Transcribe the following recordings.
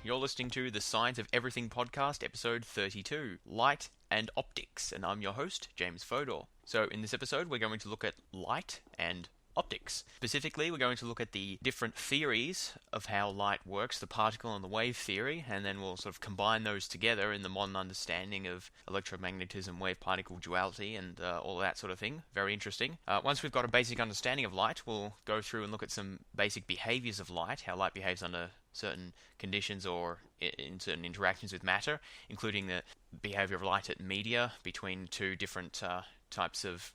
You're listening to the Science of Everything podcast, episode 32, Light and Optics, and I'm your host, James Fodor. So in this episode, we're going to look at light and optics. Specifically, we're going to look at the different theories of how light works, the particle and the wave theory, and then we'll sort of combine those together in the modern understanding of electromagnetism, wave-particle duality, and all that sort of thing. Very interesting. Once we've got a basic understanding of light, we'll go through and look at some basic behaviors of light, how light behaves under certain conditions or in certain interactions with matter, including the behavior of light at media between two different types of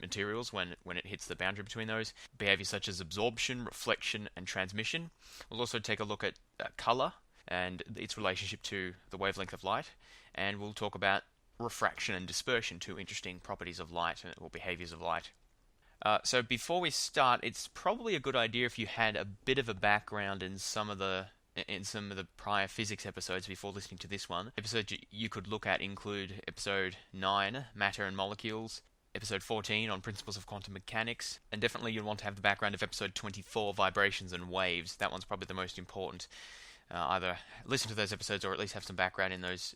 materials when it hits the boundary between those. Behaviors such as absorption, reflection, and transmission. We'll also take a look at color and its relationship to the wavelength of light, and we'll talk about refraction and dispersion, two interesting properties of light or behaviors of light. So before we start, it's probably a good idea if you had a bit of a background in some of the prior physics episodes before listening to this one. Episodes you could look at include episode 9, Matter and Molecules, episode 14 on Principles of Quantum Mechanics, and definitely you'll want to have the background of episode 24, Vibrations and Waves. That one's probably the most important. Either listen to those episodes or at least have some background in those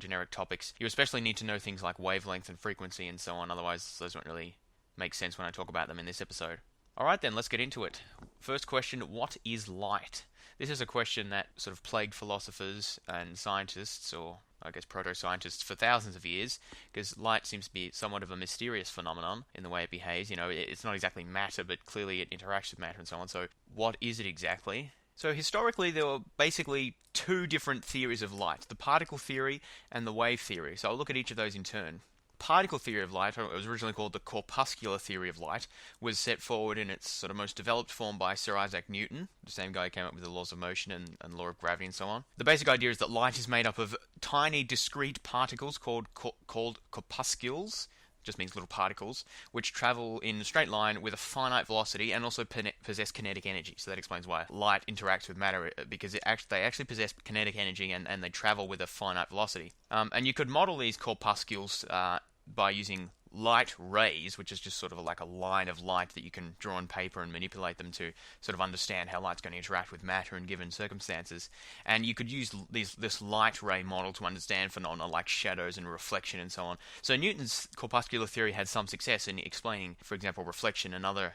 generic topics. You especially need to know things like wavelength and frequency and so on, otherwise those won't really make sense when I talk about them in this episode. Alright then, let's get into it. First question, what is light? This is a question that sort of plagued philosophers and scientists, or I guess proto-scientists, for thousands of years, because light seems to be somewhat of a mysterious phenomenon in the way it behaves. You know, it's not exactly matter, but clearly it interacts with matter and so on. So what is it exactly? So historically, there were basically two different theories of light, the particle theory and the wave theory. So I'll look at each of those in turn. Particle theory of light, or it was originally called the Corpuscular theory of light, was set forward in its sort of most developed form by Sir Isaac Newton, the same guy who came up with the laws of motion and law of gravity and so on. The basic idea is that light is made up of tiny discrete particles called corpuscles, just means little particles, which travel in a straight line with a finite velocity and also possess kinetic energy. So that explains why light interacts with matter, because they actually possess kinetic energy and they travel with a finite velocity. And you could model these corpuscles by using light rays, which is just sort of like a line of light that you can draw on paper and manipulate them to sort of understand how light's going to interact with matter in given circumstances. And you could use this light ray model to understand phenomena like shadows and reflection and so on. So Newton's corpuscular theory had some success in explaining, for example, reflection and other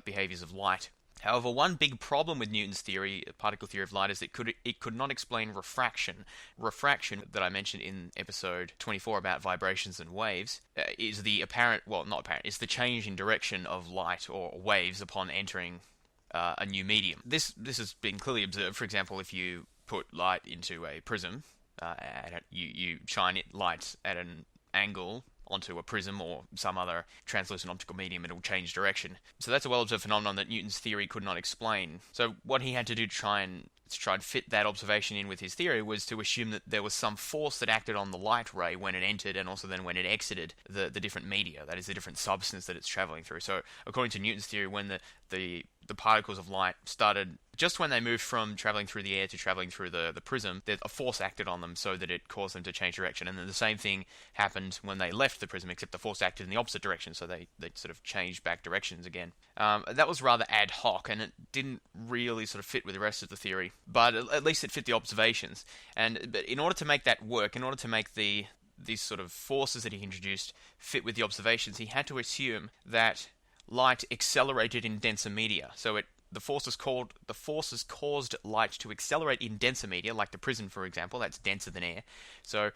behaviors of light. However, one big problem with Newton's theory, particle theory of light, is it could not explain refraction. Refraction, that I mentioned in episode 24 about vibrations and waves, is the is the change in direction of light or waves upon entering a new medium. This has been clearly observed. For example, if you put light into a prism, you shine light at an angle onto a prism or some other translucent optical medium, it'll change direction. So that's a well-observed phenomenon that Newton's theory could not explain. So what he had to do to try and fit that observation in with his theory was to assume that there was some force that acted on the light ray when it entered and also then when it exited the different media, that is the different substance that it's traveling through. So according to Newton's theory, when the particles of light started, just when they moved from traveling through the air to traveling through the prism, a force acted on them so that it caused them to change direction. And then the same thing happened when they left the prism, except the force acted in the opposite direction, so they sort of changed back directions again. That was rather ad hoc, and it didn't really sort of fit with the rest of the theory, but at least it fit the observations. But in order to make that work, in order to make these sort of forces that he introduced fit with the observations, he had to assume that light accelerated in denser media. So the forces caused light to accelerate in denser media, like the prism, for example. That's denser than air. So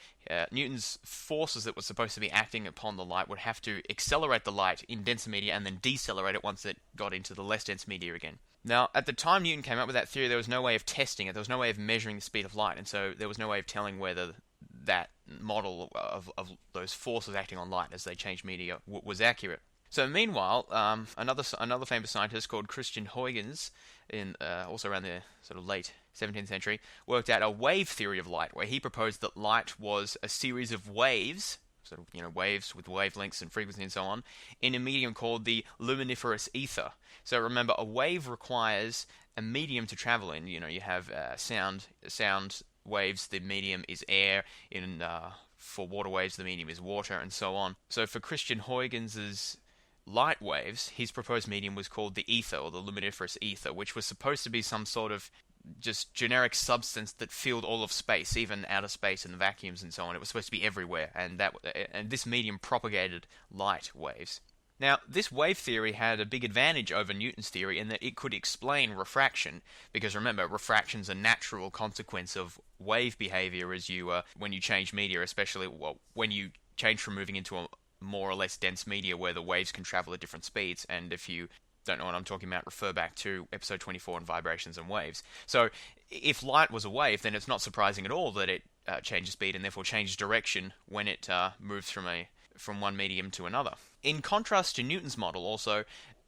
Newton's forces that were supposed to be acting upon the light would have to accelerate the light in denser media and then decelerate it once it got into the less dense media again. Now, at the time Newton came up with that theory, there was no way of testing it. There was no way of measuring the speed of light, and so there was no way of telling whether that model of those forces acting on light as they changed media was accurate. So meanwhile, another famous scientist called Christian Huygens, also around the sort of late 17th century, worked out a wave theory of light, where he proposed that light was a series of waves, sort of waves with wavelengths and frequency and so on, in a medium called the luminiferous ether. So remember, a wave requires a medium to travel in. You have sound waves, the medium is air. For water waves, the medium is water, and so on. So for Christian Huygens's light waves, his proposed medium was called the ether, or the luminiferous ether, which was supposed to be some sort of just generic substance that filled all of space, even outer space and the vacuums and so on. It was supposed to be everywhere, and this medium propagated light waves. Now, this wave theory had a big advantage over Newton's theory in that it could explain refraction, because remember, refraction's a natural consequence of wave behavior as when you change media, especially when you change from moving into a more or less dense media where the waves can travel at different speeds. And if you don't know what I'm talking about, refer back to episode 24 on vibrations and waves. So if light was a wave, then it's not surprising at all that it changes speed and therefore changes direction when it moves from one medium to another. In contrast to Newton's model, also,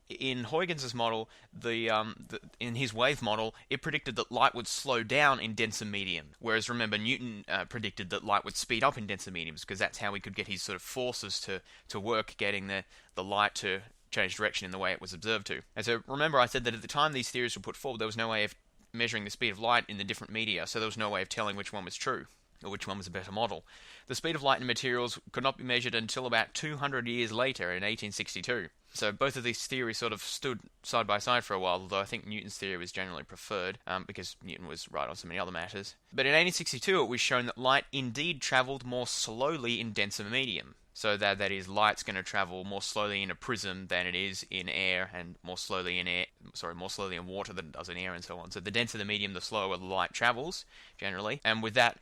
in Huygens' model, in his wave model, it predicted that light would slow down in denser medium. Whereas, remember, Newton predicted that light would speed up in denser mediums, because that's how he could get his sort of forces to work, getting the light to change direction in the way it was observed to. And so, remember, I said that at the time these theories were put forward, there was no way of measuring the speed of light in the different media, so there was no way of telling which one was true, or which one was a better model. The speed of light in materials could not be measured until about 200 years later, in 1862. So both of these theories sort of stood side by side for a while, although I think Newton's theory was generally preferred, because Newton was right on so many other matters. But in 1862 it was shown that light indeed travelled more slowly in denser medium. So that is, light's going to travel more slowly in a prism than it is in air, and more slowly in water than it does in air, and so on. So the denser the medium, the slower the light travels, generally. And with that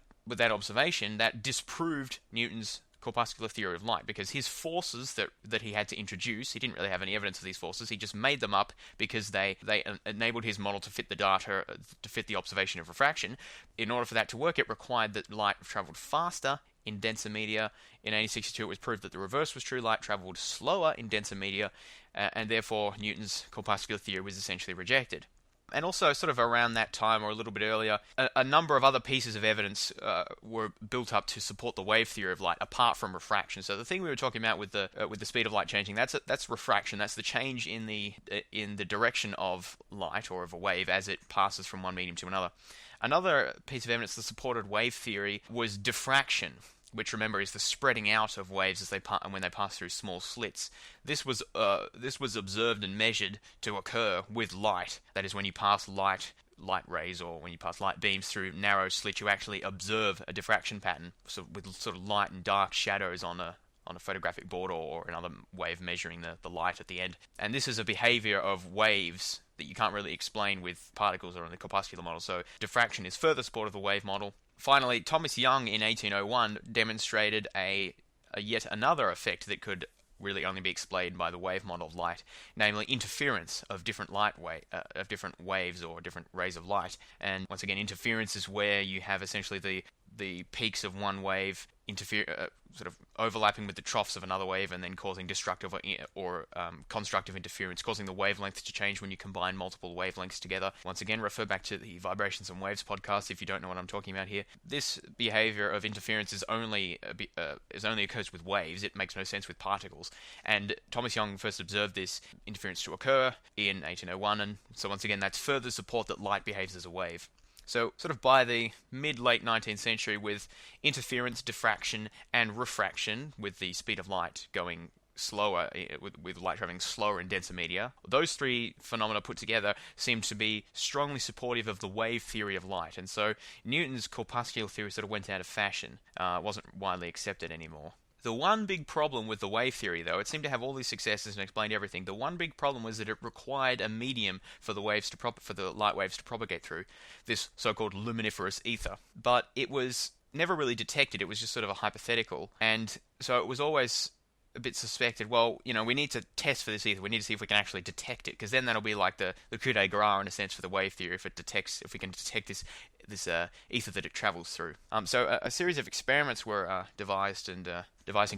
observation, that disproved Newton's corpuscular theory of light, because his forces that he had to introduce, he didn't really have any evidence of these forces, he just made them up because they enabled his model to fit the data, to fit the observation of refraction. In order for that to work, it required that light travelled faster in denser media. In 1862 it was proved that the reverse was true, light travelled slower in denser media, and therefore Newton's corpuscular theory was essentially rejected. And also, sort of around that time, or a little bit earlier, a number of other pieces of evidence were built up to support the wave theory of light, apart from refraction. So the thing we were talking about with the speed of light changing, that's refraction. That's the change in the direction of light, or of a wave, as it passes from one medium to another. Another piece of evidence that supported wave theory was diffraction, which, remember, is the spreading out of waves as when they pass through small slits. This was observed and measured to occur with light. That is, when you pass light rays, or when you pass light beams through narrow slits, you actually observe a diffraction pattern, with sort of light and dark shadows on a photographic board, or another way of measuring the light at the end. And this is a behavior of waves that you can't really explain with particles or in the corpuscular model. So diffraction is further support of the wave model. Finally, Thomas Young in 1801 demonstrated a yet another effect that could really only be explained by the wave model of light, namely interference of different different waves or different rays of light. And once again, interference is where you have essentially the peaks of one wave sort of overlapping with the troughs of another wave, and then causing destructive or constructive interference, causing the wavelength to change when you combine multiple wavelengths together. Once again, refer back to the Vibrations and Waves podcast if you don't know what I'm talking about here. This behavior of interference is only occurs with waves. It makes no sense with particles. And Thomas Young first observed this interference to occur in 1801, and so once again, that's further support that light behaves as a wave. So, sort of by the mid-late 19th century, with interference, diffraction, and refraction, with the speed of light going slower, with light traveling slower in denser media, those three phenomena put together seem to be strongly supportive of the wave theory of light. And so Newton's corpuscular theory sort of went out of fashion, wasn't widely accepted anymore. The one big problem with the wave theory, though, it seemed to have all these successes and explained everything. The one big problem was that it required a medium for the light waves to propagate through, this so-called luminiferous ether. But it was never really detected. It was just sort of a hypothetical, and so it was always a bit suspected. Well, we need to test for this ether. We need to see if we can actually detect it, because then that'll be like the coup de grace in a sense for the wave theory. If we can detect this ether that it travels through. So a series of experiments were devised and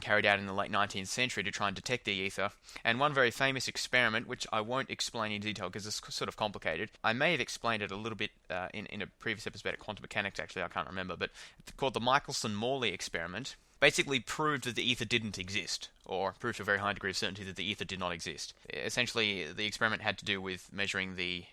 carried out in the late 19th century to try and detect the ether. And one very famous experiment, which I won't explain in detail because it's sort of complicated. I may have explained it a little bit in a previous episode about quantum mechanics. Actually, I can't remember, but it's called the Michaelson-Moley experiment. Basically proved that the ether didn't exist, or proved to a very high degree of certainty that the ether did not exist. Essentially, the experiment had to do with measuring the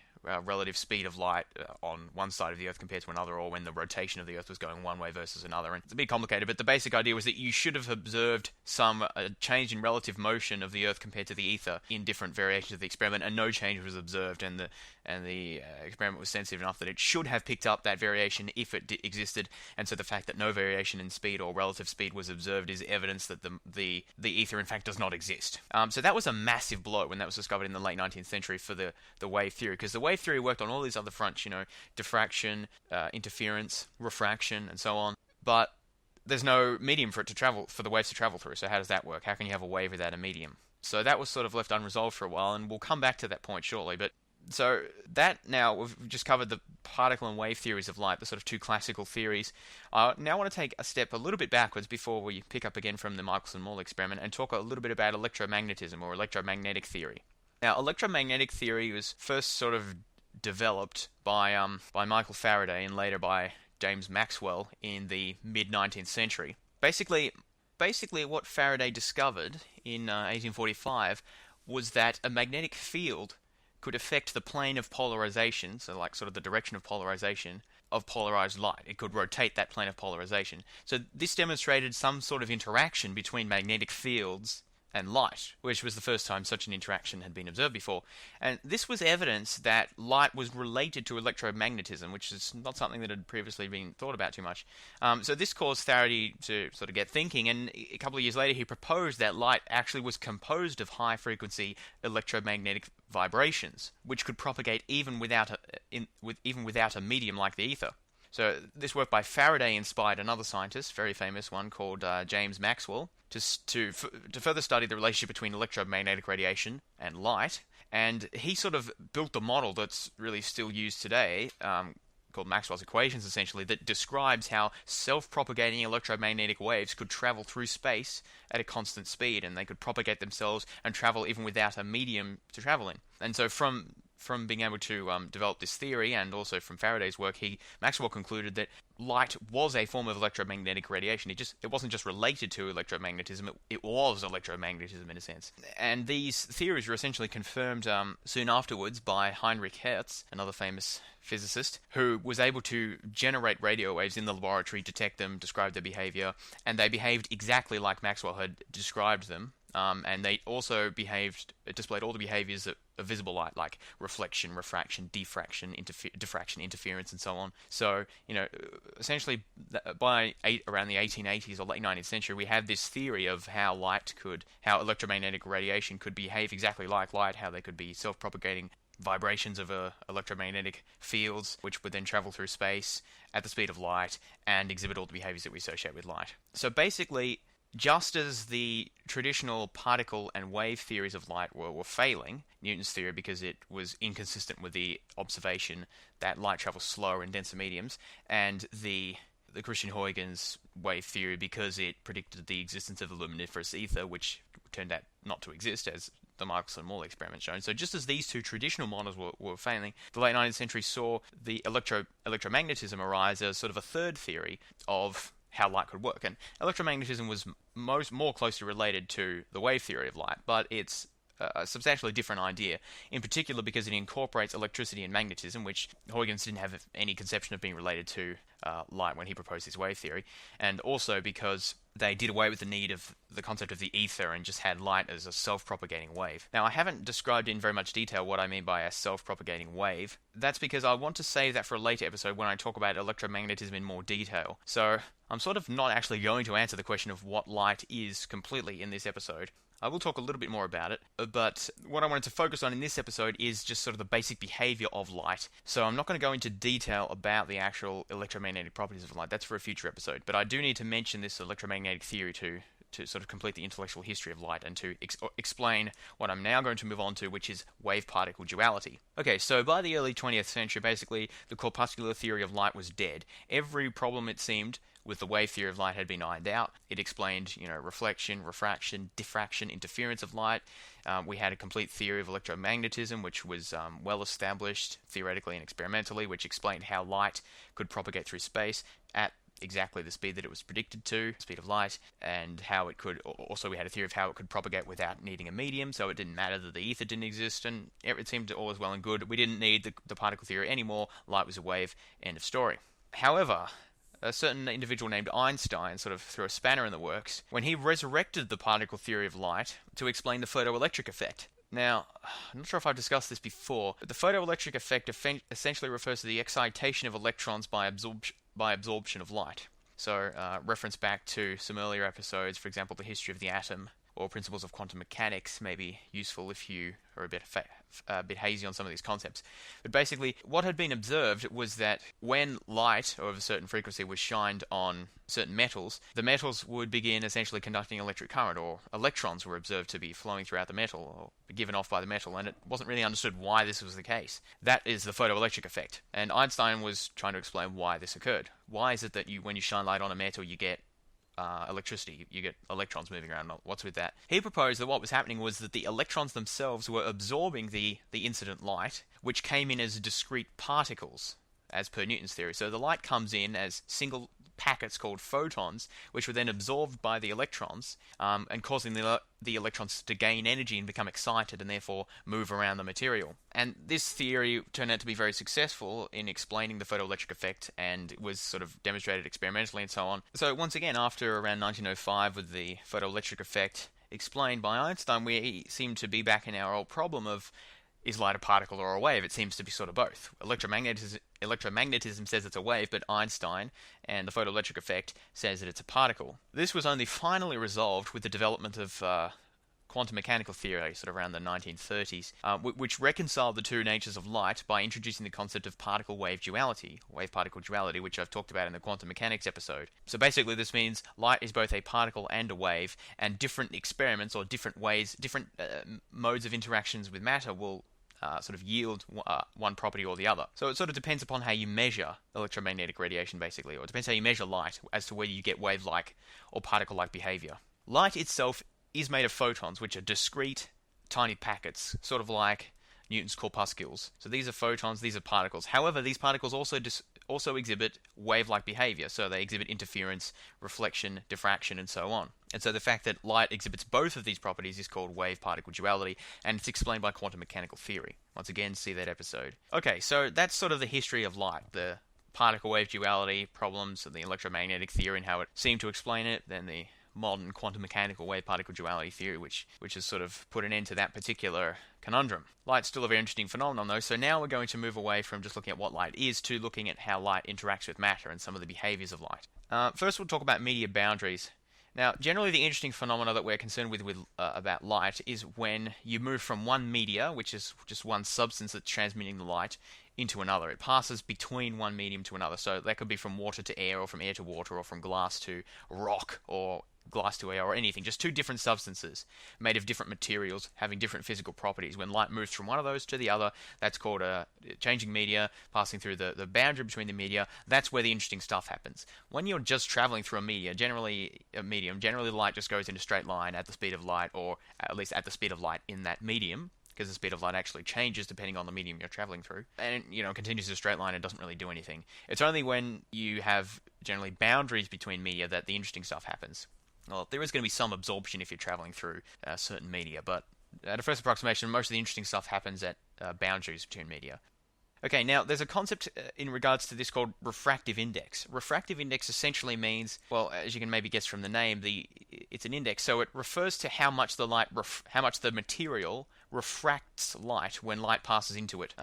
relative speed of light on one side of the Earth compared to another, or when the rotation of the Earth was going one way versus another. And it's a bit complicated, but the basic idea was that you should have observed some change in relative motion of the Earth compared to the ether in different variations of the experiment, and no change was observed, and the experiment was sensitive enough that it should have picked up that variation if it existed. And so the fact that no variation in speed or relative speed was observed is evidence that the ether in fact does not exist. So that was a massive blow when that was discovered in the late 19th century for the wave theory, because the wave theory worked on all these other fronts, diffraction, interference, refraction, and so on. But there's no medium for the waves to travel through. So how does that work? How can you have a wave without a medium? So that was sort of left unresolved for a while, and we'll come back to that point shortly. But so that now, we've just covered the particle and wave theories of light, the sort of two classical theories. I now want to take a step a little bit backwards before we pick up again from the Michaelson-Moley experiment and talk a little bit about electromagnetism or electromagnetic theory. Now, electromagnetic theory was first sort of developed by Michael Faraday and later by James Maxwell in the mid-19th century. Basically, what Faraday discovered in 1845 was that a magnetic field could affect the plane of polarization, so like sort of the direction of polarization of polarized light. It could rotate that plane of polarization. So this demonstrated some sort of interaction between magnetic fields and light, which was the first time such an interaction had been observed before. And this was evidence that light was related to electromagnetism, which is not something that had previously been thought about too much. So this caused Faraday to sort of get thinking, and a couple of years later he proposed that light actually was composed of high-frequency electromagnetic vibrations, which could propagate even without a medium like the ether. So this work by Faraday inspired another scientist, very famous one, called James Maxwell, to further study the relationship between electromagnetic radiation and light. And he sort of built the model that's really still used today, called Maxwell's Equations, essentially, that describes how self-propagating electromagnetic waves could travel through space at a constant speed, and they could propagate themselves and travel even without a medium to travel in. And so from being able to develop this theory, and also from Faraday's work, Maxwell concluded that light was a form of electromagnetic radiation. It wasn't just related to electromagnetism, it was electromagnetism in a sense. And these theories were essentially confirmed soon afterwards by Heinrich Hertz, another famous physicist, who was able to generate radio waves in the laboratory, detect them, describe their behavior, and they behaved exactly like Maxwell had described them. And they also displayed all the behaviors of visible light, like reflection, refraction, diffraction, interference, and so on. So, essentially, by around the 1880s or late 19th century, we had this theory of how electromagnetic radiation could behave exactly like light, how they could be self-propagating vibrations of electromagnetic fields, which would then travel through space at the speed of light and exhibit all the behaviors that we associate with light. So basically, just as the traditional particle and wave theories of light were failing, Newton's theory, because it was inconsistent with the observation that light travels slower in denser mediums, and the Christian Huygens wave theory, because it predicted the existence of a luminiferous ether, which turned out not to exist, as the Michaelson-Moley experiment shown. So just as these two traditional models were failing, the late 19th century saw the electromagnetism arise as sort of a third theory of how light could work. And electromagnetism was more closely related to the wave theory of light, but it's a substantially different idea, in particular because it incorporates electricity and magnetism, which Huygens didn't have any conception of being related to light when he proposed his wave theory, and also because they did away with the need of the concept of the ether and just had light as a self-propagating wave. Now, I haven't described in very much detail what I mean by a self-propagating wave. That's because I want to save that for a later episode when I talk about electromagnetism in more detail. So I'm sort of not actually going to answer the question of what light is completely in this episode. I will talk a little bit more about it, but what I wanted to focus on in this episode is just sort of the basic behavior of light. So I'm not going to go into detail about the actual electromagnetic properties of light. That's for a future episode. But I do need to mention this electromagnetic theory to sort of complete the intellectual history of light and to explain what I'm now going to move on to, which is wave-particle duality. Okay, so by the early 20th century, basically, the corpuscular theory of light was dead. Every problem, it seemed, with the wave theory of light had been ironed out. It explained, reflection, refraction, diffraction, interference of light. We had a complete theory of electromagnetism, which was well established theoretically and experimentally, which explained how light could propagate through space at exactly the speed that it was predicted to, speed of light, and how it could, also we had a theory of how it could propagate without needing a medium, so it didn't matter that the ether didn't exist, and it seemed all was well and good. We didn't need the particle theory anymore, light was a wave, end of story. However, a certain individual named Einstein sort of threw a spanner in the works when he resurrected the particle theory of light to explain the photoelectric effect. Now, I'm not sure if I've discussed this before, but the photoelectric effect essentially refers to the excitation of electrons by absorption of light. So, reference back to some earlier episodes, for example, the history of the atom, or principles of quantum mechanics may be useful if you are a bit hazy on some of these concepts. But basically, what had been observed was that when light of a certain frequency was shined on certain metals, the metals would begin essentially conducting electric current, or electrons were observed to be flowing throughout the metal, or given off by the metal, and it wasn't really understood why this was the case. That is the photoelectric effect, and Einstein was trying to explain why this occurred. Why is it that when you shine light on a metal, you get electricity, you get electrons moving around? What's with that? He proposed that what was happening was that the electrons themselves were absorbing the incident light, which came in as discrete particles, as per Newton's theory. So the light comes in as single packets called photons, which were then absorbed by the electrons, and causing the electrons to gain energy and become excited and therefore move around the material. And this theory turned out to be very successful in explaining the photoelectric effect, and was sort of demonstrated experimentally and so on. So once again, after around 1905, with the photoelectric effect explained by Einstein, we seem to be back in our old problem of, is light a particle or a wave? It seems to be sort of both. Electromagnetism says it's a wave, but Einstein and the photoelectric effect says that it's a particle. This was only finally resolved with the development of quantum mechanical theory, sort of around the 1930s, which reconciled the two natures of light by introducing the concept of particle-wave duality, wave-particle duality, which I've talked about in the quantum mechanics episode. So basically this means light is both a particle and a wave, and different experiments or different ways, different modes of interactions with matter will sort of yield one property or the other. So it sort of depends upon how you measure electromagnetic radiation, basically, or it depends how you measure light as to whether you get wave-like or particle-like behavior. Light itself is made of photons, which are discrete, tiny packets, sort of like Newton's corpuscles. So these are photons, these are particles. However, these particles also exhibit wave-like behavior, so they exhibit interference, reflection, diffraction, and so on. And so the fact that light exhibits both of these properties is called wave-particle duality, and it's explained by quantum mechanical theory. Once again, see that episode. Okay, so that's sort of the history of light, the particle-wave duality problems, and the electromagnetic theory and how it seemed to explain it, then the modern quantum mechanical wave-particle duality theory, which has sort of put an end to that particular conundrum. Light's still a very interesting phenomenon, though, so now we're going to move away from just looking at what light is to looking at how light interacts with matter and some of the behaviors of light. First, we'll talk about meteor boundaries. Now, generally the interesting phenomena that we're concerned with about light is when you move from one media, which is just one substance that's transmitting the light, into another. It passes between one medium to another, so that could be from water to air, or from air to water, or from glass to rock, or glass to air, or anything. Just two different substances made of different materials having different physical properties. When light moves from one of those to the other, that's called a changing media, passing through the boundary between the media. That's where the interesting stuff happens. When you're just traveling through a medium, generally light just goes in a straight line at the speed of light, or at least at the speed of light in that medium, because the speed of light actually changes depending on the medium you're traveling through, and continues in a straight line and doesn't really do anything. It's only when you have generally boundaries between media that the interesting stuff happens. Well, there is going to be some absorption if you're traveling through certain media, but at a first approximation, most of the interesting stuff happens at boundaries between media. Okay, now there's a concept in regards to this called refractive index. Refractive index essentially means, well, as you can maybe guess from the name, it's an index, so it refers to how much the material refracts light when light passes into it.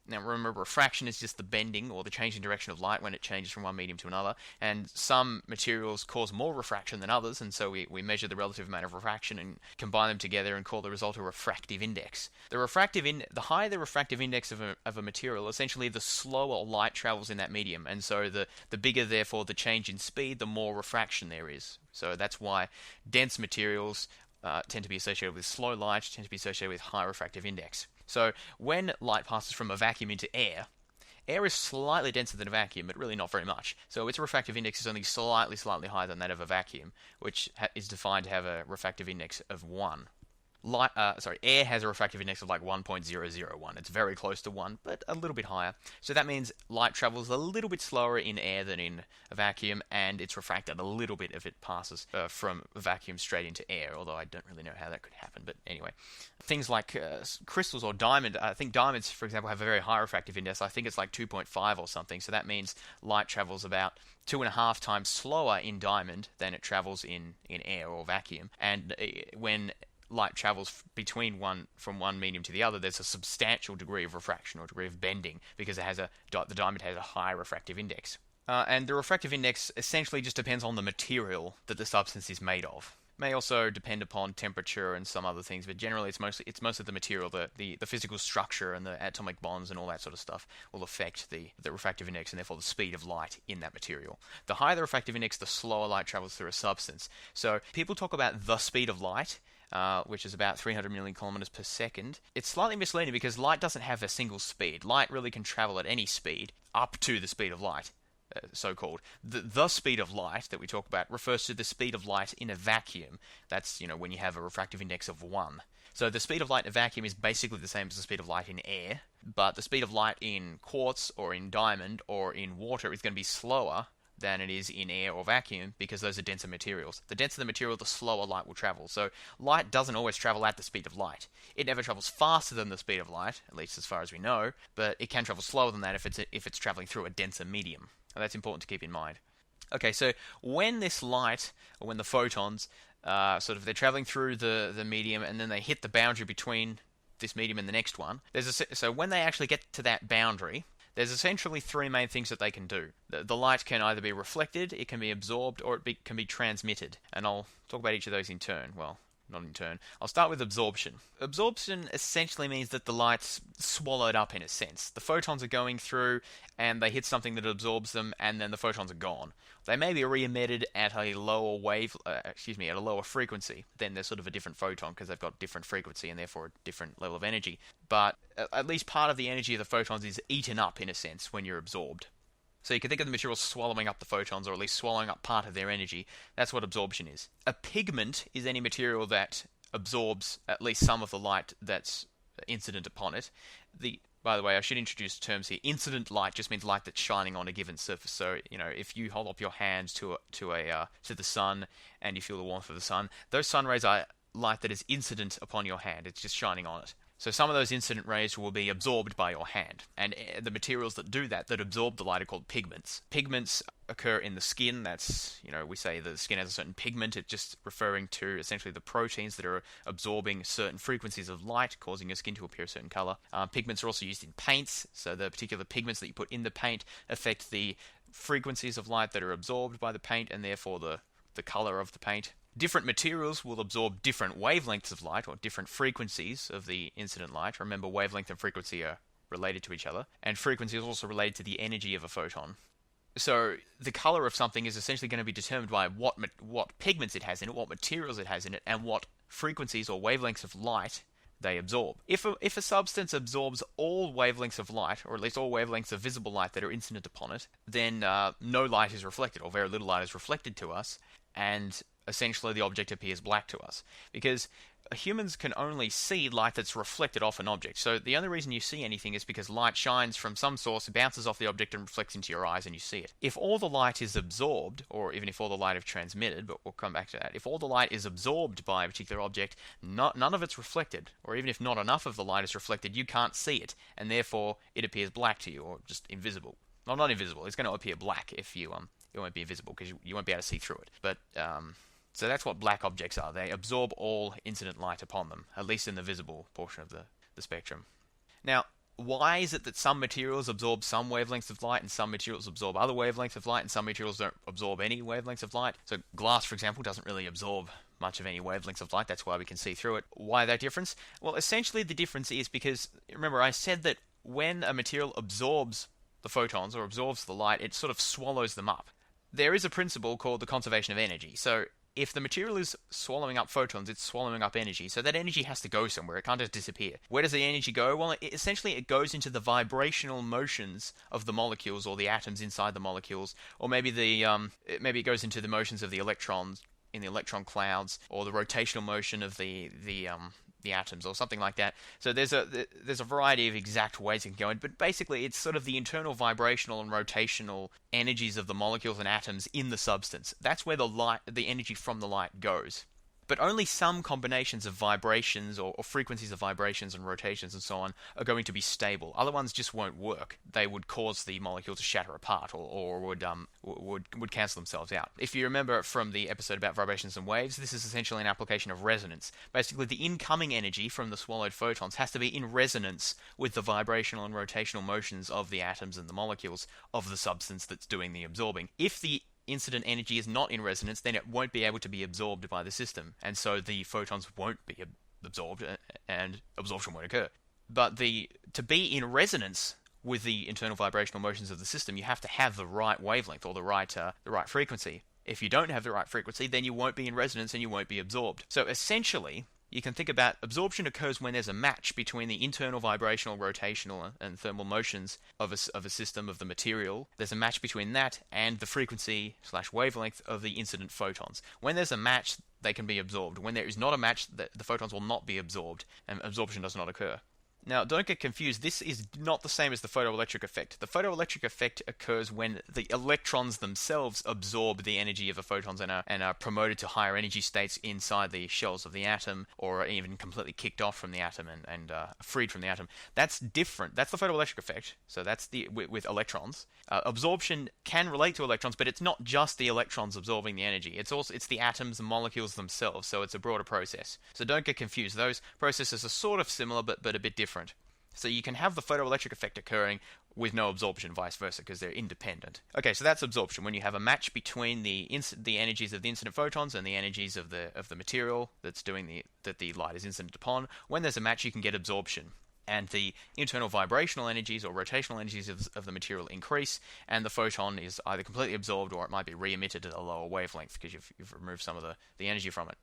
Now remember, refraction is just the bending or the change in direction of light when it changes from one medium to another, and some materials cause more refraction than others, and so we measure the relative amount of refraction and combine them together and call the result a refractive index. The higher the refractive index of a material, essentially the slower light travels in that medium, and so the bigger therefore the change in speed, the more refraction there is. So that's why dense materials tend to be associated with slow light, tend to be associated with high refractive index. So when light passes from a vacuum into air is slightly denser than a vacuum, but really not very much. So its refractive index is only slightly higher than that of a vacuum, which is defined to have a refractive index of 1. air has a refractive index of like 1.001. It's very close to 1, but a little bit higher. So that means light travels a little bit slower in air than in a vacuum, and it's refracted a little bit if it passes from a vacuum straight into air, although I don't really know how that could happen. But anyway, things like crystals or diamond, I think diamonds, for example, have a very high refractive index. I think it's like 2.5 or something, so that means light travels about 2.5 times slower in diamond than it travels in air or vacuum. And when light travels from one medium to the other, there's a substantial degree of refraction or degree of bending because the diamond has a high refractive index. And the refractive index essentially just depends on the material that the substance is made of. May also depend upon temperature and some other things, but generally it's mostly the material, the physical structure and the atomic bonds and all that sort of stuff will affect the refractive index and therefore the speed of light in that material. The higher the refractive index, the slower light travels through a substance. So people talk about the speed of light, which is about 300 million kilometers per second. It's slightly misleading because light doesn't have a single speed. Light really can travel at any speed up to the speed of light. So-called. The speed of light that we talk about refers to the speed of light in a vacuum. That's, when you have a refractive index of 1. So the speed of light in a vacuum is basically the same as the speed of light in air, but the speed of light in quartz or in diamond or in water is going to be slower than it is in air or vacuum because those are denser materials. The denser the material, the slower light will travel. So light doesn't always travel at the speed of light. It never travels faster than the speed of light, at least as far as we know, but it can travel slower than that if it's traveling through a denser medium. And that's important to keep in mind. Okay, so when this light, or when the photons, they're traveling through the medium and then they hit the boundary between this medium and the next one, so when they actually get to that boundary, there's essentially three main things that they can do. The light can either be reflected, it can be absorbed, or it can be transmitted. And I'll talk about each of those in turn. Well, not in turn. I'll start with absorption. Absorption essentially means that the light's swallowed up in a sense. The photons are going through and they hit something that absorbs them and then the photons are gone. They may be re-emitted at a lower at a lower frequency. Then they're sort of a different photon because they've got different frequency and therefore a different level of energy. But at least part of the energy of the photons is eaten up in a sense when you're absorbed. So you can think of the material swallowing up the photons, or at least swallowing up part of their energy. That's what absorption is. A pigment is any material that absorbs at least some of the light that's incident upon it. By the way, I should introduce terms here. Incident light just means light that's shining on a given surface. So, if you hold up your hand to the sun and you feel the warmth of the sun, those sun rays are light that is incident upon your hand. It's just shining on it. So some of those incident rays will be absorbed by your hand. And the materials that do that absorb the light, are called pigments. Pigments occur in the skin. That's, we say the skin has a certain pigment. It's just referring to essentially the proteins that are absorbing certain frequencies of light, causing your skin to appear a certain color. Pigments are also used in paints. So the particular pigments that you put in the paint affect the frequencies of light that are absorbed by the paint and therefore the color of the paint. Different materials will absorb different wavelengths of light or different frequencies of the incident light. Remember, wavelength and frequency are related to each other, and frequency is also related to the energy of a photon. So the color of something is essentially going to be determined by what pigments it has in it, what materials it has in it, and what frequencies or wavelengths of light they absorb. If a substance absorbs all wavelengths of light, or at least all wavelengths of visible light that are incident upon it, then no light is reflected, or very little light is reflected to us, and essentially the object appears black to us. Because humans can only see light that's reflected off an object. So the only reason you see anything is because light shines from some source, bounces off the object and reflects into your eyes and you see it. If all the light is absorbed, or even if all the light is transmitted, but we'll come back to that, if all the light is absorbed by a particular object, none of it's reflected, or even if not enough of the light is reflected, you can't see it, and therefore it appears black to you, or just invisible. Well, not invisible, it's going to appear black if it won't be invisible because you won't be able to see through it. But so that's what black objects are. They absorb all incident light upon them, at least in the visible portion of the spectrum. Now, why is it that some materials absorb some wavelengths of light and some materials absorb other wavelengths of light and some materials don't absorb any wavelengths of light? So glass, for example, doesn't really absorb much of any wavelengths of light. That's why we can see through it. Why that difference? Well, essentially the difference is because, remember, I said that when a material absorbs the photons or absorbs the light, it sort of swallows them up. There is a principle called the conservation of energy. So if the material is swallowing up photons, it's swallowing up energy. So that energy has to go somewhere. It can't just disappear. Where does the energy go? Well, essentially it goes into the vibrational motions of the molecules or the atoms inside the molecules, or maybe maybe it goes into the motions of the electrons in the electron clouds, or the rotational motion of the the atoms or something like that. So there's a variety of exact ways it can go in, but basically it's sort of the internal vibrational and rotational energies of the molecules and atoms in the substance. That's where the energy from the light goes. But only some combinations of vibrations or frequencies of vibrations and rotations and so on are going to be stable. Other ones just won't work. They would cause the molecule to shatter apart or would cancel themselves out. If you remember from the episode about vibrations and waves, this is essentially an application of resonance. Basically, the incoming energy from the swallowed photons has to be in resonance with the vibrational and rotational motions of the atoms and the molecules of the substance that's doing the absorbing. If the incident energy is not in resonance, then it won't be able to be absorbed by the system, and so the photons won't be absorbed, and absorption won't occur. But to be in resonance with the internal vibrational motions of the system, you have to have the right wavelength or the right frequency. If you don't have the right frequency, then you won't be in resonance and you won't be absorbed. So essentially, you can think about absorption occurs when there's a match between the internal vibrational, rotational, and thermal motions of a system, of the material. There's a match between that and the frequency/wavelength of the incident photons. When there's a match, they can be absorbed. When there is not a match, the photons will not be absorbed, and absorption does not occur. Now, don't get confused, this is not the same as the photoelectric effect. The photoelectric effect occurs when the electrons themselves absorb the energy of the photons and are promoted to higher energy states inside the shells of the atom, or are even completely kicked off from the atom and freed from the atom. That's different. That's the photoelectric effect. So that's with electrons. Absorption can relate to electrons, but it's not just the electrons absorbing the energy. It's the atoms and molecules themselves, so it's a broader process. So don't get confused. Those processes are sort of similar, but a bit different. So you can have the photoelectric effect occurring with no absorption, vice versa, because they're independent. Okay, so that's absorption, when you have a match between the energies of the incident photons and the energies of the material that the light is incident upon. When there's a match, you can get absorption, and the internal vibrational energies or rotational energies of the material increase, and the photon is either completely absorbed or it might be re-emitted at a lower wavelength because you've removed some of the energy from it.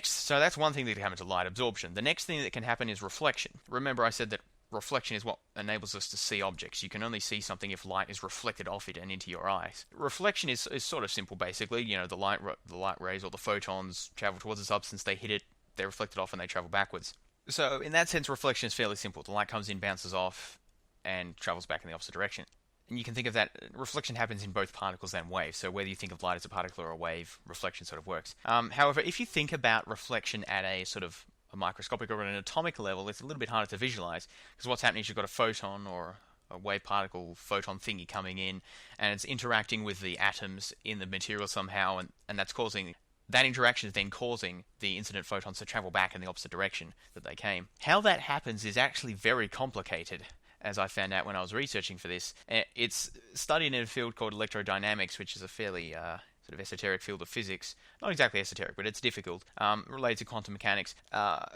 So that's one thing that can happen to light absorption. The next thing that can happen is reflection. Remember I said that reflection is what enables us to see objects. You can only see something if light is reflected off it and into your eyes. Reflection is sort of simple, basically. The light rays or the photons travel towards a substance, they hit it, they're reflected off, and they travel backwards. So in that sense, reflection is fairly simple. The light comes in, bounces off, and travels back in the opposite direction. And you can think of that, reflection happens in both particles and waves, so whether you think of light as a particle or a wave, reflection sort of works. However, if you think about reflection at a sort of a microscopic or an atomic level, it's a little bit harder to visualize, because what's happening is you've got a photon or a wave particle photon thingy coming in, and it's interacting with the atoms in the material somehow, and that interaction is then causing the incident photons to travel back in the opposite direction that they came. How that happens is actually very complicated, as I found out when I was researching for this. It's studied in a field called electrodynamics, which is a fairly sort of esoteric field of physics. Not exactly esoteric, but it's difficult, related to quantum mechanics.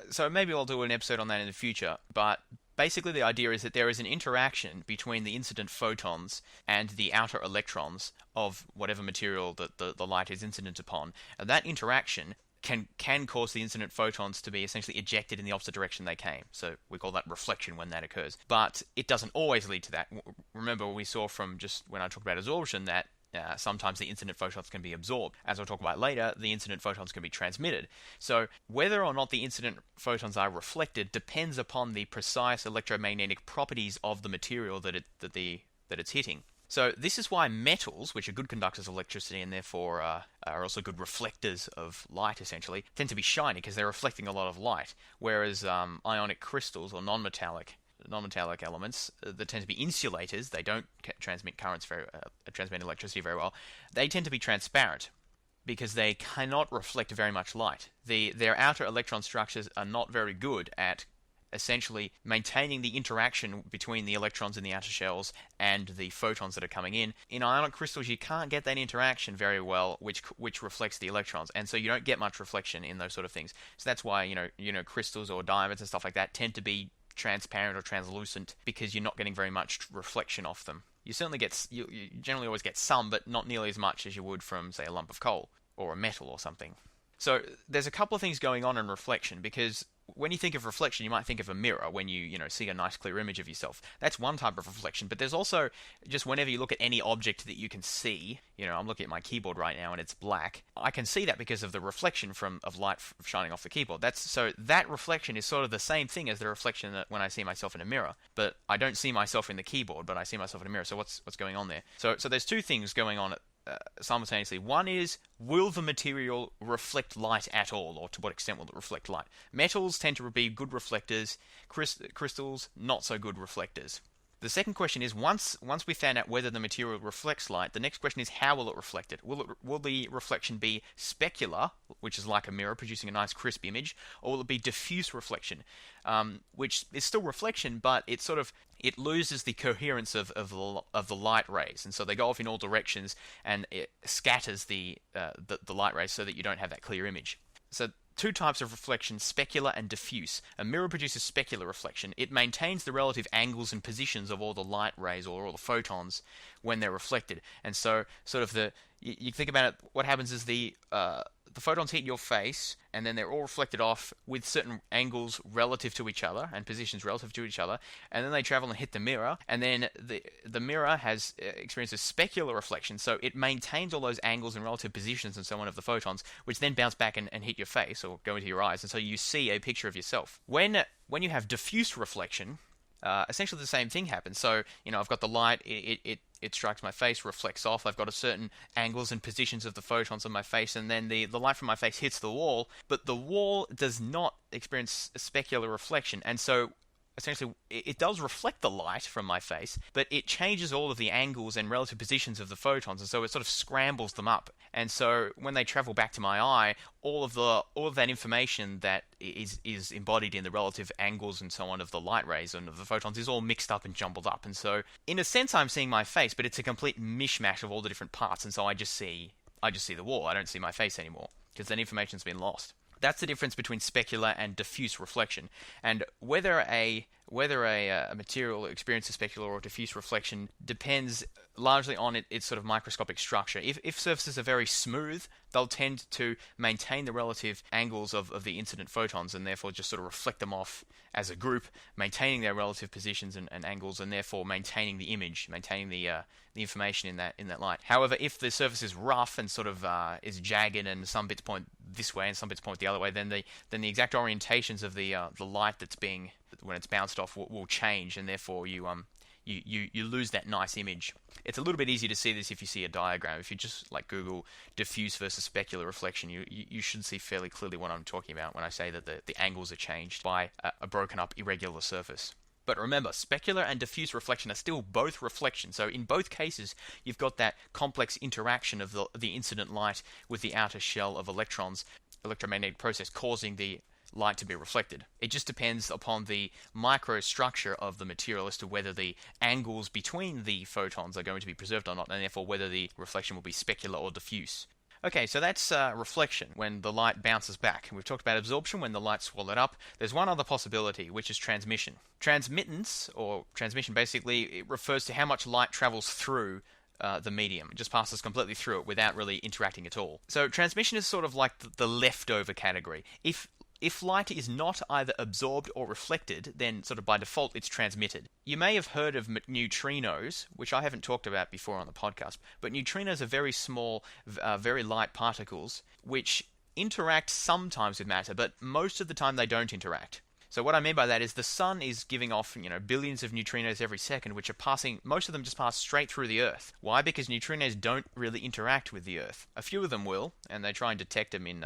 So maybe I'll do an episode on that in the future, but basically the idea is that there is an interaction between the incident photons and the outer electrons of whatever material that the light is incident upon. And that interaction can cause the incident photons to be essentially ejected in the opposite direction they came. So we call that reflection when that occurs. But it doesn't always lead to that. Remember, we saw from just when I talked about absorption that sometimes the incident photons can be absorbed. As I'll talk about later, the incident photons can be transmitted. So whether or not the incident photons are reflected depends upon the precise electromagnetic properties of the material that it's hitting. So this is why metals, which are good conductors of electricity and therefore are also good reflectors of light, essentially, tend to be shiny because they're reflecting a lot of light, whereas ionic crystals or non-metallic elements that tend to be insulators, they don't transmit transmit electricity very well, they tend to be transparent because they cannot reflect very much light. Their outer electron structures are not very good at essentially maintaining the interaction between the electrons in the outer shells and the photons that are coming in. In ionic crystals, you can't get that interaction very well, which reflects the electrons, and so you don't get much reflection in those sort of things. So that's why crystals or diamonds and stuff like that tend to be transparent or translucent, because you're not getting very much reflection off them. You generally always get some, but not nearly as much as you would from, say, a lump of coal or a metal or something. So there's a couple of things going on in reflection, because when you think of reflection, you might think of a mirror when you see a nice clear image of yourself. That's one type of reflection, but there's also just whenever you look at any object that you can see. I'm looking at my keyboard right now and it's black. I can see that because of the reflection of light shining off the keyboard. So that reflection is sort of the same thing as the reflection that when I see myself in a mirror. But I don't see myself in the keyboard, but I see myself in a mirror. So what's going on there? So there's two things going on simultaneously. One is, will the material reflect light at all, or to what extent will it reflect light? Metals tend to be good reflectors, crystals not so good reflectors. The second question is, once we found out whether the material reflects light, the next question is, how will it reflect it? Will the reflection be specular, which is like a mirror producing a nice crisp image, or will it be diffuse reflection, which is still reflection, but it loses the coherence of the light rays, and so they go off in all directions, and it scatters the light rays so that you don't have that clear image. So two types of reflection, specular and diffuse. A mirror produces specular reflection. It maintains the relative angles and positions of all the light rays or all the photons when they're reflected. And so you think about it, what happens is the photons hit your face, and then they're all reflected off with certain angles relative to each other and positions relative to each other, and then they travel and hit the mirror, and then the mirror has experiences specular reflection, so it maintains all those angles and relative positions and so on of the photons, which then bounce back and hit your face or go into your eyes, and so you see a picture of yourself. When you have diffuse reflection, essentially the same thing happens. So, I've got the light, it strikes my face, reflects off. I've got a certain angles and positions of the photons on my face, and then the light from my face hits the wall, but the wall does not experience specular reflection, and so essentially it does reflect the light from my face, but it changes all of the angles and relative positions of the photons, and so it sort of scrambles them up. And so when they travel back to my eye, all of that information that is embodied in the relative angles and so on of the light rays and of the photons is all mixed up and jumbled up. And so in a sense I'm seeing my face, but it's a complete mishmash of all the different parts, and so I just see the wall. I don't see my face anymore because that information's been lost. That's the difference between specular and diffuse reflection. And whether a material experiences specular or diffuse reflection depends largely on its sort of microscopic structure. If surfaces are very smooth, they'll tend to maintain the relative angles of the incident photons, and therefore just sort of reflect them off as a group, maintaining their relative positions and angles, and therefore maintaining the image, maintaining the information in that light. However, if the surface is rough and sort of is jagged, and some bits point this way and some bits point the other way, then the exact orientations of the light that's being, when it's bounced off, will change, and therefore you lose that nice image. It's a little bit easier to see this if you see a diagram. If you just Google diffuse versus specular reflection, you should see fairly clearly what I'm talking about when I say that the angles are changed by a broken up irregular surface. But remember, specular and diffuse reflection are still both reflection. So in both cases, you've got that complex interaction of the incident light with the outer shell of electrons, electromagnetic process causing the light to be reflected. It just depends upon the microstructure of the material as to whether the angles between the photons are going to be preserved or not, and therefore whether the reflection will be specular or diffuse. Okay, so that's reflection, when the light bounces back. We've talked about absorption, when the light's swallowed up. There's one other possibility, which is transmission. Transmittance, or transmission basically, it refers to how much light travels through the medium. It just passes completely through it without really interacting at all. So transmission is sort of like the leftover category. If light is not either absorbed or reflected, then sort of by default it's transmitted. You may have heard of neutrinos, which I haven't talked about before on the podcast, but neutrinos are very small, very light particles, which interact sometimes with matter, but most of the time they don't interact. So what I mean by that is the sun is giving off, billions of neutrinos every second, which are passing, most of them just pass straight through the Earth. Why? Because neutrinos don't really interact with the Earth. A few of them will, and they try and detect them in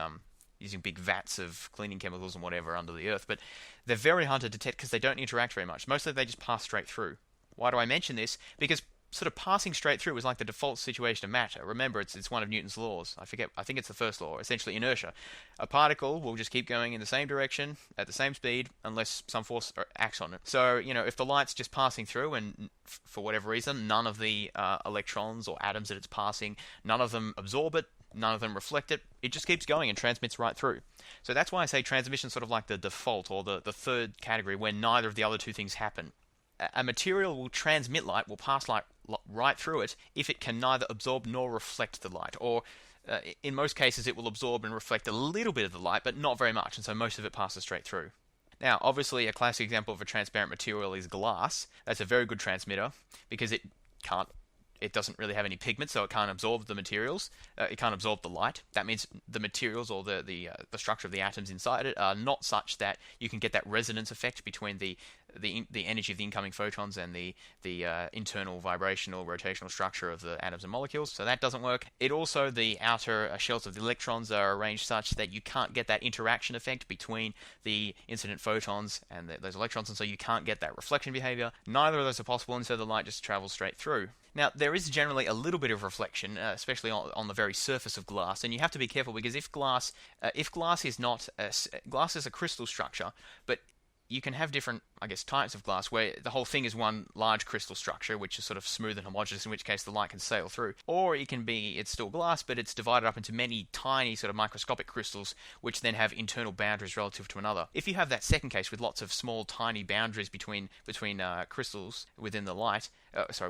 using big vats of cleaning chemicals and whatever under the Earth, but they're very hard to detect because they don't interact very much. Mostly they just pass straight through. Why do I mention this? Because sort of passing straight through is like the default situation of matter. Remember, it's one of Newton's laws. I think it's the first law, essentially inertia. A particle will just keep going in the same direction at the same speed unless some force acts on it. So, if the light's just passing through and for whatever reason, none of the electrons or atoms that it's passing, none of them absorb it, none of them reflect it, it just keeps going and transmits right through. So that's why I say transmission is sort of like the default, or the third category, where neither of the other two things happen. A material will transmit light, will pass light right through it, if it can neither absorb nor reflect the light. Or in most cases it will absorb and reflect a little bit of the light, but not very much, and so most of it passes straight through. Now, obviously, a classic example of a transparent material is glass. That's a very good transmitter because it doesn't really have any pigment, so it can't absorb the materials. It can't absorb the light. That means the materials or the structure of the atoms inside it are not such that you can get that resonance effect between the energy of the incoming photons and the internal vibrational rotational structure of the atoms and molecules. So that doesn't work. It also, the outer shells of the electrons are arranged such that you can't get that interaction effect between the incident photons and those electrons, and so you can't get that reflection behavior. Neither of those are possible, and so the light just travels straight through. Now, there is generally a little bit of reflection, especially on the very surface of glass, and you have to be careful because if glass is not glass is a crystal structure, but you can have different, types of glass where the whole thing is one large crystal structure, which is sort of smooth and homogeneous, in which case the light can sail through. Or it's still glass, but it's divided up into many tiny sort of microscopic crystals, which then have internal boundaries relative to another. If you have that second case with lots of small, tiny boundaries between crystals within the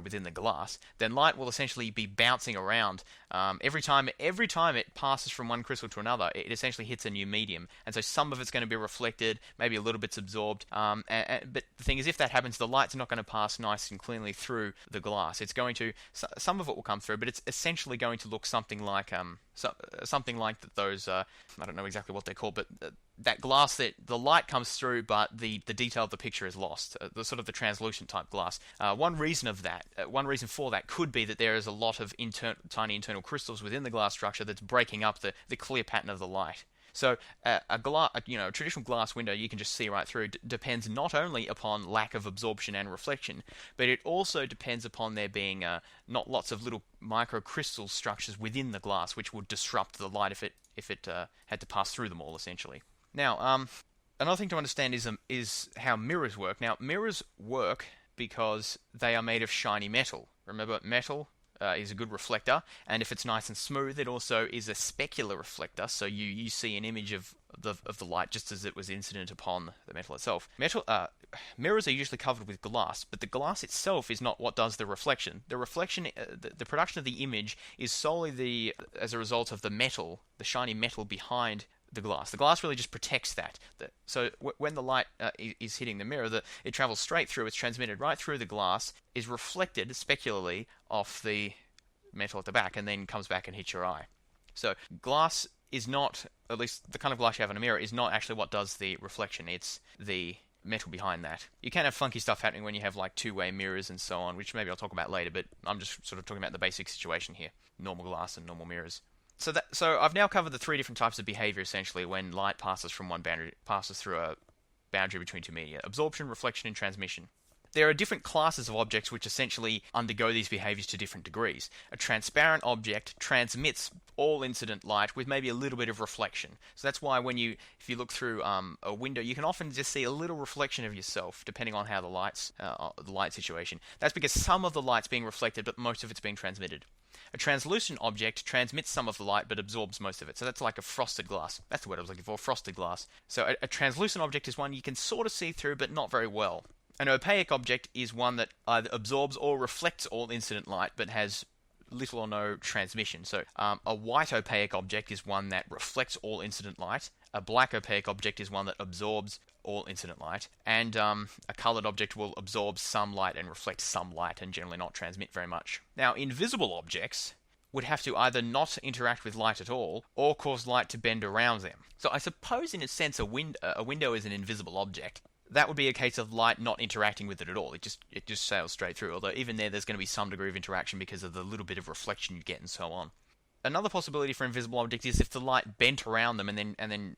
within the glass, then light will essentially be bouncing around. Every time it passes from one crystal to another, it essentially hits a new medium, and so some of it's going to be reflected, maybe a little bit's absorbed. But the thing is, if that happens, the light's not going to pass nice and cleanly through the glass. It's going to, some of it will come through, but it's essentially going to look something like those. I don't know exactly what they're called, but that glass that the light comes through, but the detail of the picture is lost. The sort of the translucent type glass. One reason for that could be that there is a lot of tiny internal crystals within the glass structure that's breaking up the clear pattern of the light. So a traditional glass window you can just see right through depends not only upon lack of absorption and reflection, but it also depends upon there being not lots of little microcrystal structures within the glass, which would disrupt the light if it had to pass through them all, essentially. Now, another thing to understand is how mirrors work. Now, mirrors work because they are made of shiny metal. Remember, metal is a good reflector, and if it's nice and smooth, it also is a specular reflector, so you see an image of the light just as it was incident upon the metal itself. Mirrors are usually covered with glass, but the glass itself is not what does the reflection. The reflection, the production of the image is solely as a result of the shiny metal behind the glass. The glass really just protects that. So when the light is hitting the mirror, it travels straight through, it's transmitted right through the glass, is reflected specularly off the metal at the back, and then comes back and hits your eye. So glass is not, at least the kind of glass you have in a mirror, is not actually what does the reflection. It's the metal behind that. You can have funky stuff happening when you have like two-way mirrors and so on, which maybe I'll talk about later, but I'm just sort of talking about the basic situation here. Normal glass and normal mirrors. So I've now covered the three different types of behavior essentially when light passes through a boundary between two media: absorption, reflection, and transmission. There are different classes of objects which essentially undergo these behaviors to different degrees. A transparent object transmits all incident light with maybe a little bit of reflection. So that's why if you look through a window, you can often just see a little reflection of yourself, depending on how the light situation. That's because some of the light's being reflected, but most of it's being transmitted. A translucent object transmits some of the light but absorbs most of it. So that's like a frosted glass. That's the word I was looking for, frosted glass. So a translucent object is one you can sort of see through, but not very well. An opaque object is one that either absorbs or reflects all incident light but has little or no transmission. So a white opaque object is one that reflects all incident light. A black opaque object is one that absorbs all incident light. And a colored object will absorb some light and reflect some light and generally not transmit very much. Now, invisible objects would have to either not interact with light at all or cause light to bend around them. So I suppose in a sense a window is an invisible object. That would be a case of light not interacting with it at all. It just sails straight through, although even there's going to be some degree of interaction because of the little bit of reflection you get and so on. Another possibility for invisible objects is if the light bent around them and then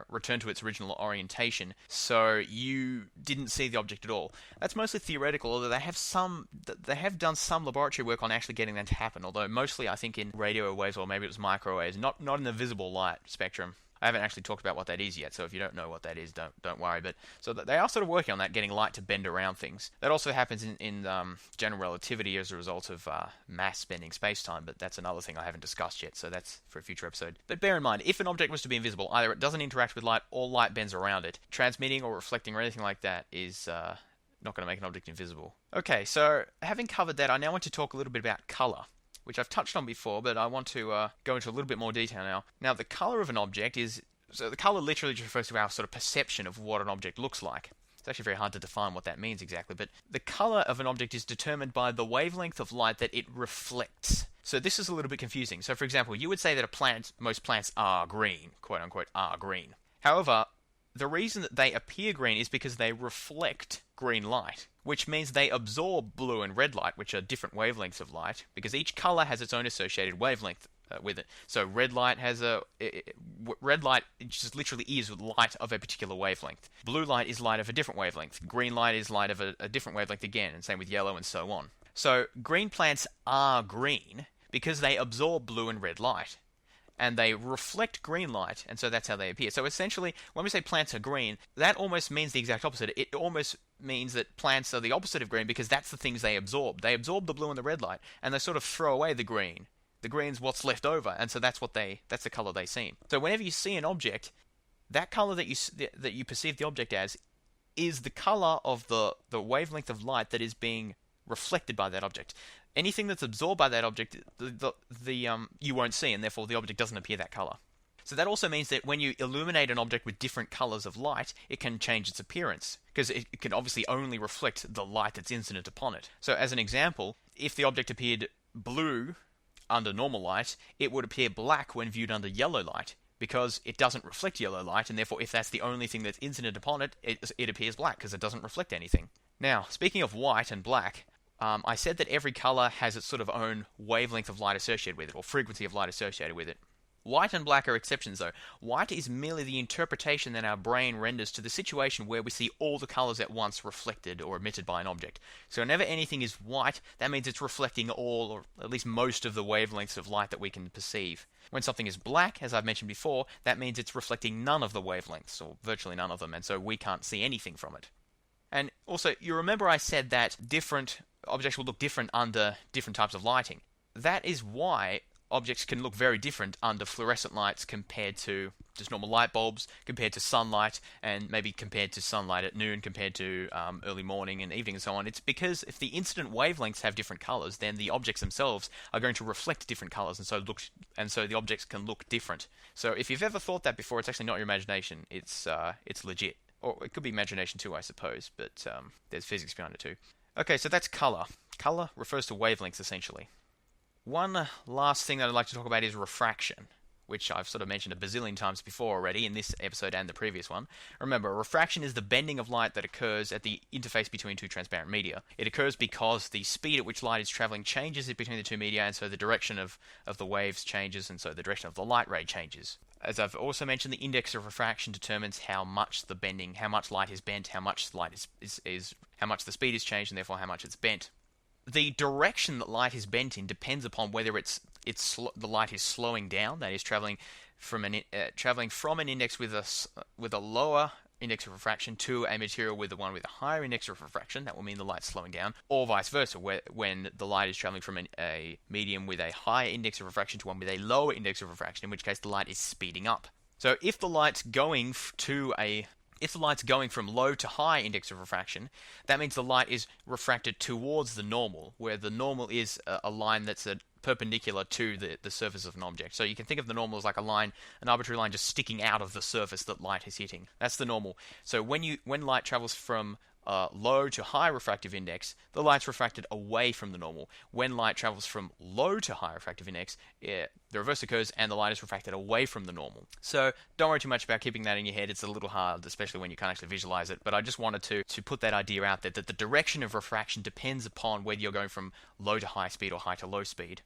returned to its original orientation, so you didn't see the object at all. That's mostly theoretical, although they have done some laboratory work on actually getting that to happen. Although mostly, I think, in radio waves or maybe it was microwaves, not in the visible light spectrum. I haven't actually talked about what that is yet, so if you don't know what that is, don't worry. But so they are sort of working on that, getting light to bend around things. That also happens in general relativity as a result of mass bending space-time, but that's another thing I haven't discussed yet, so that's for a future episode. But bear in mind, if an object was to be invisible, either it doesn't interact with light or light bends around it. Transmitting or reflecting or anything like that is not going to make an object invisible. Okay, so having covered that, I now want to talk a little bit about color. which I've touched on before, but I want to go into a little bit more detail now. Now, the color of an object is... So the color literally just refers to our sort of perception of what an object looks like. It's actually very hard to define what that means exactly, but the color of an object is determined by the wavelength of light that it reflects. So this is a little bit confusing. So for example, you would say that most plants are green, quote unquote, are green. However, the reason that they appear green is because they reflect green light, which means they absorb blue and red light, which are different wavelengths of light, because each color has its own associated wavelength with it. So red light just literally is light of a particular wavelength. Blue light is light of a different wavelength. Green light is light of a different wavelength again, and same with yellow and so on. So green plants are green because they absorb blue and red light, and they reflect green light, and so that's how they appear. So essentially, when we say plants are green, that almost means the exact opposite. It almost means that plants are the opposite of green because that's the things they absorb. They absorb the blue and the red light, and they sort of throw away the green. The green's what's left over, and so that's the color they see. So whenever you see an object, that color that you perceive the object as is the color of the wavelength of light that is being reflected by that object. Anything that's absorbed by that object, you won't see, and therefore the object doesn't appear that color. So that also means that when you illuminate an object with different colors of light, it can change its appearance, because it can obviously only reflect the light that's incident upon it. So as an example, if the object appeared blue under normal light, it would appear black when viewed under yellow light, because it doesn't reflect yellow light, and therefore if that's the only thing that's incident upon it, it appears black, because it doesn't reflect anything. Now, speaking of white and black, I said that every color has its sort of own wavelength of light associated with it, or frequency of light associated with it. White and black are exceptions though. White is merely the interpretation that our brain renders to the situation where we see all the colors at once reflected or emitted by an object. So whenever anything is white, that means it's reflecting all, or at least most of the wavelengths of light that we can perceive. When something is black, as I've mentioned before, that means it's reflecting none of the wavelengths, or virtually none of them, and so we can't see anything from it. And also, you remember I said that different objects will look different under different types of lighting. That is why objects can look very different under fluorescent lights compared to just normal light bulbs, compared to sunlight, and maybe compared to sunlight at noon, compared to early morning and evening and so on. It's because if the incident wavelengths have different colors, then the objects themselves are going to reflect different colors, and so the objects can look different. So if you've ever thought that before, it's actually not your imagination. It's legit. Or it could be imagination too, I suppose, but there's physics behind it too. Okay, so that's color. Color refers to wavelengths, essentially. One last thing that I'd like to talk about is refraction, which I've sort of mentioned a bazillion times before already in this episode and the previous one. Remember, refraction is the bending of light that occurs at the interface between two transparent media. It occurs because the speed at which light is traveling changes between the two media, and so the direction of the waves changes, and so the direction of the light ray changes. As I've also mentioned, the index of refraction determines how much light is bent, how much the speed is changed, and therefore how much it's bent. The direction that light is bent in depends upon whether the light is slowing down, that is traveling from an index with a lower index of refraction to a material with one with a higher index of refraction. That will mean the light's slowing down, or vice versa, when the light is traveling from a medium with a higher index of refraction to one with a lower index of refraction, in which case the light is speeding up. So if the light's going from low to high index of refraction, that means the light is refracted towards the normal, where the normal is a line that's perpendicular to the surface of an object. So you can think of the normal as like an arbitrary line just sticking out of the surface that light is hitting. That's the normal. So when light travels from low to high refractive index, the light's refracted away from the normal. When light travels from low to high refractive index, the reverse occurs and the light is refracted away from the normal. So don't worry too much about keeping that in your head. It's a little hard, especially when you can't actually visualize it. But I just wanted to put that idea out there, that the direction of refraction depends upon whether you're going from low to high speed or high to low speed.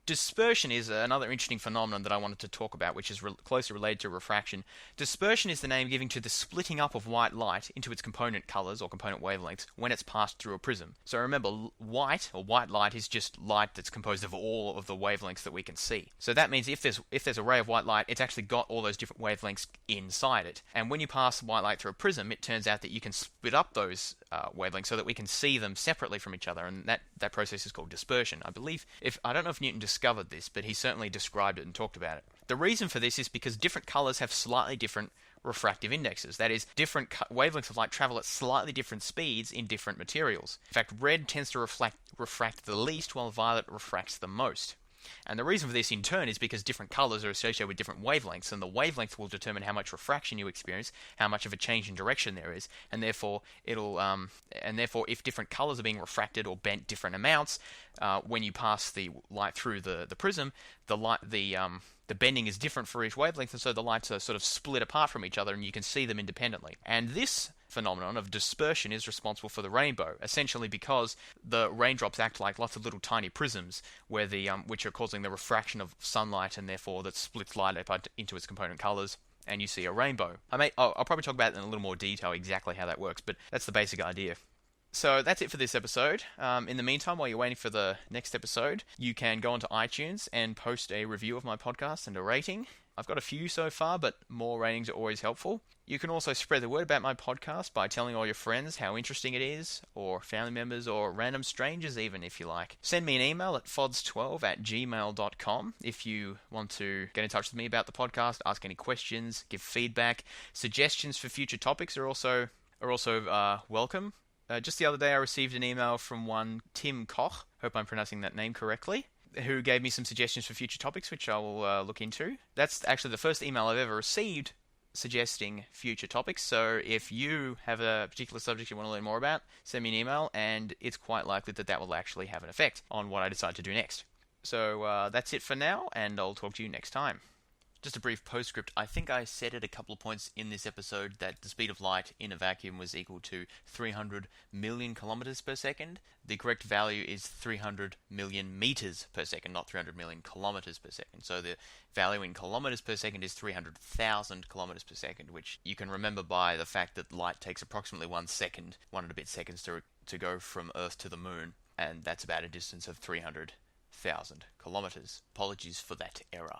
Dispersion is another interesting phenomenon that I wanted to talk about, which is closely related to refraction. Dispersion is the name given to the splitting up of white light into its component colors or component wavelengths when it's passed through a prism. So remember, white light is just light that's composed of all of the wavelengths that we can see. So that means if there's a ray of white light, it's actually got all those different wavelengths inside it. And when you pass white light through a prism, it turns out that you can split up those wavelengths so that we can see them separately from each other, and that process is called dispersion. I don't know if Newton discovered this, but he certainly described it and talked about it. The reason for this is because different colors have slightly different refractive indexes. That is, different wavelengths of light travel at slightly different speeds in different materials. In fact, red tends to refract the least, while violet refracts the most. And the reason for this in turn is because different colors are associated with different wavelengths, and the wavelength will determine how much refraction you experience, how much of a change in direction there is, and therefore if different colors are being refracted or bent different amounts, when you pass the light through the prism, the bending is different for each wavelength, and so the lights are sort of split apart from each other, and you can see them independently. And this phenomenon of dispersion is responsible for the rainbow, essentially because the raindrops act like lots of little tiny prisms, which are causing the refraction of sunlight, and therefore that splits light up into its component colors, and you see a rainbow. I'll probably talk about it in a little more detail exactly how that works, but that's the basic idea. So that's it for this episode. In the meantime, while you're waiting for the next episode, you can go onto iTunes and post a review of my podcast and a rating. I've got a few so far, but more ratings are always helpful. You can also spread the word about my podcast by telling all your friends how interesting it is, or family members, or random strangers even, if you like. Send me an email at fods12@gmail.com if you want to get in touch with me about the podcast, ask any questions, give feedback. Suggestions for future topics are also welcome. Just the other day I received an email from one Tim Koch, hope I'm pronouncing that name correctly, who gave me some suggestions for future topics, which I will look into. That's actually the first email I've ever received suggesting future topics, so if you have a particular subject you want to learn more about, send me an email, and it's quite likely that will actually have an effect on what I decide to do next. So that's it for now, and I'll talk to you next time. Just a brief postscript. I think I said at a couple of points in this episode that the speed of light in a vacuum was equal to 300 million kilometers per second. The correct value is 300 million meters per second, not 300 million kilometers per second. So the value in kilometers per second is 300,000 kilometers per second, which you can remember by the fact that light takes approximately 1 second, 1 and a bit seconds to go from Earth to the Moon, and that's about a distance of 300,000 kilometers. Apologies for that error.